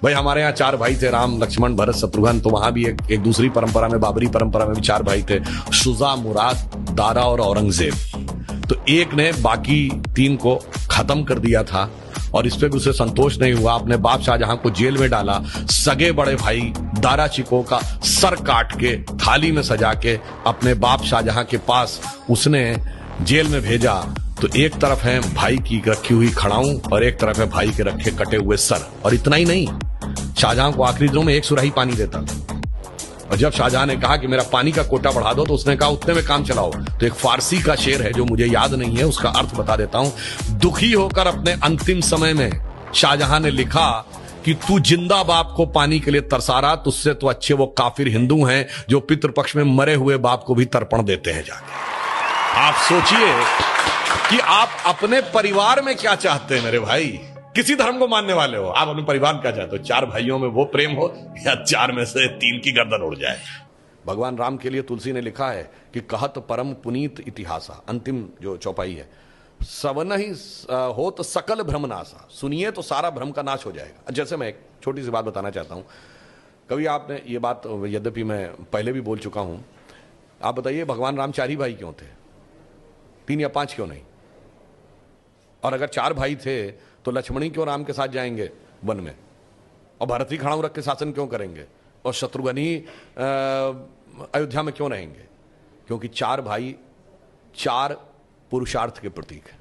भाई हमारे यहाँ 4 भाई थे, राम लक्ष्मण भरत शत्रुघ्न। तो वहां भी एक दूसरी परंपरा में, बाबरी परंपरा में भी 4 भाई थे, शुजा, मुराद, दारा और औरंगजेब। तो एक ने बाकी 3 को खत्म कर दिया था और इस पे भी उसे संतोष नहीं हुआ। अपने बाप शाहजहां को जेल में डाला। सगे बड़े भाई दारा चिको का सर काट के थाली में सजा के अपने बाप शाहजहां के पास उसने जेल में भेजा। तो एक तरफ है भाई की रखी हुई खड़ाऊं और एक तरफ है भाई के रखे कटे हुए सर। और इतना ही नहीं, शाहजहां को आखिरी दिनों में 1 सुराही पानी देता था। और जब शाहजहां ने कहा कि मेरा पानी का कोटा बढ़ा दो, तो उसने कहा उतने में काम चलाओ। तो एक फारसी का शेर है जो मुझे याद नहीं है, उसका अर्थ बता देता हूं। दुखी होकर अपने अंतिम समय में शाहजहां ने लिखा कि तू जिंदा बाप को पानी के लिए तरसा रहा, तुझसे तो अच्छे वो काफिर हिंदू हैं जो पितृपक्ष में मरे हुए बाप को भी तर्पण देते हैं जाके। आप सोचिए कि आप अपने परिवार में क्या चाहते हैं मेरे भाई। किसी धर्म को मानने वाले हो, आप अपने परिवार में क्या चाहते हो? 4 भाइयों में वो प्रेम हो या 4 में से 3 की गर्दन उड़ जाए। भगवान राम के लिए तुलसी ने लिखा है कि कहत परम पुनीत इतिहासा, अंतिम जो चौपाई है, सवन ही हो तो सकल भ्रम नासा, सुनिए तो सारा भ्रम का नाश हो जाएगा। जैसे मैं एक छोटी सी बात बताना चाहता हूं। कभी आपने ये बात, यद्यपि मैं पहले भी बोल चुका हूं, आप बताइए भगवान राम 4 ही भाई क्यों थे? 3 या 5 क्यों नहीं? और अगर 4 भाई थे तो लक्ष्मणी क्यों राम के साथ जाएंगे वन में? और भरत ही खड़ाऊ रख के शासन क्यों करेंगे? और शत्रुघ्न ही अयोध्या में क्यों रहेंगे? क्योंकि 4 भाई 4 पुरुषार्थ के प्रतीक है।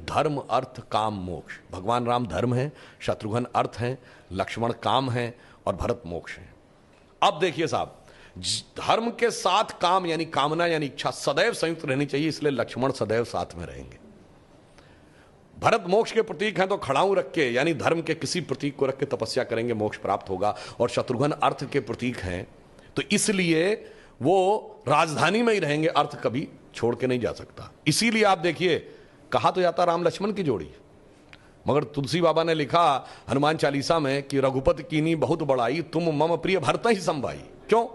धर्म, अर्थ, काम, मोक्ष। भगवान राम धर्म है, शत्रुघ्न अर्थ है, लक्ष्मण काम है और भरत मोक्ष है। अब देखिए साहब, धर्म के साथ काम यानी कामना यानी इच्छा सदैव संयुक्त रहनी चाहिए, इसलिए लक्ष्मण सदैव साथ में रहेंगे। भरत मोक्ष के प्रतीक हैं तो खड़ाऊ रख के यानी धर्म के किसी प्रतीक को रख के तपस्या करेंगे, मोक्ष प्राप्त होगा। और शत्रुघ्न अर्थ के प्रतीक हैं तो इसलिए वो राजधानी में ही रहेंगे, अर्थ कभी छोड़ के नहीं जा सकता। इसीलिए आप देखिए, कहा तो जाता राम लक्ष्मण की जोड़ी, मगर तुलसी बाबा ने लिखा हनुमान चालीसा में कि रघुपति कीनी बहुत बड़ाई, तुम मम प्रिय भरत ही संभाई। क्यों?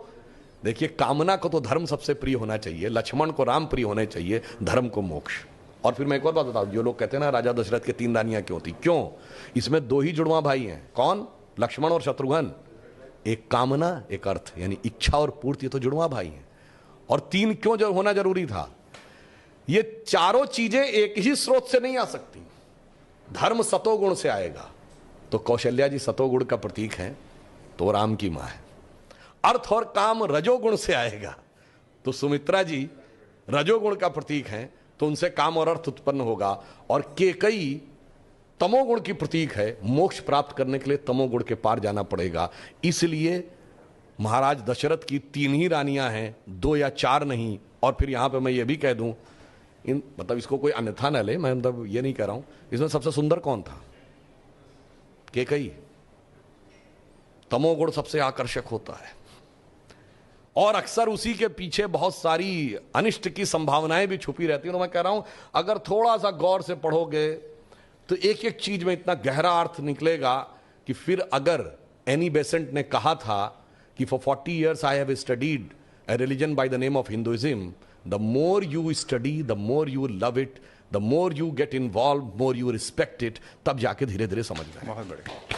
देखिए, कामना को तो धर्म सबसे प्रिय होना चाहिए, लक्ष्मण को राम प्रिय होने चाहिए, धर्म को मोक्ष। और फिर मैं एक और बात बताऊं, जो लोग कहते हैं ना राजा दशरथ के 3 रानियां क्यों थी, क्यों? इसमें 2 ही जुड़वा भाई हैं। कौन? लक्ष्मण और शत्रुघ्न। एक कामना, एक अर्थ, यानी इच्छा और पूर्ति, तो जुड़वा भाई हैं। और 3 क्यों जो होना जरूरी था? ये चारों चीजें एक ही स्रोत से नहीं आ सकती। धर्म सतोगुण से आएगा, तो कौशल्या जी सतोगुण का प्रतीक है, तो राम की मां है। अर्थ और काम रजोगुण से आएगा, तो सुमित्रा जी रजोगुण का प्रतीक है, तो उनसे काम और अर्थ उत्पन्न होगा। और केकई तमोगुण की प्रतीक है, मोक्ष प्राप्त करने के लिए तमोगुण के पार जाना पड़ेगा। इसलिए महाराज दशरथ की 3 ही रानियां हैं, 2 या 4 नहीं। और फिर यहां पे मैं ये भी कह दूं, मतलब इसको कोई अन्यथा न ले, मैं मतलब ये नहीं कह रहा हूं, इसमें सबसे सुंदर कौन था? केकई। तमोगुण सबसे आकर्षक होता है और अक्सर उसी के पीछे बहुत सारी अनिष्ट की संभावनाएं भी छुपी रहती हैं। तो मैं कह रहा हूं, अगर थोड़ा सा गौर से पढ़ोगे तो एक एक चीज में इतना गहरा अर्थ निकलेगा कि फिर अगर एनी बेसेंट ने कहा था कि for 40 years I have studied a religion by the name of Hinduism, the more you study, the more you love it, the more you get involved, more you respect it, तब जाके धीरे धीरे समझ में। बहुत बढ़िया।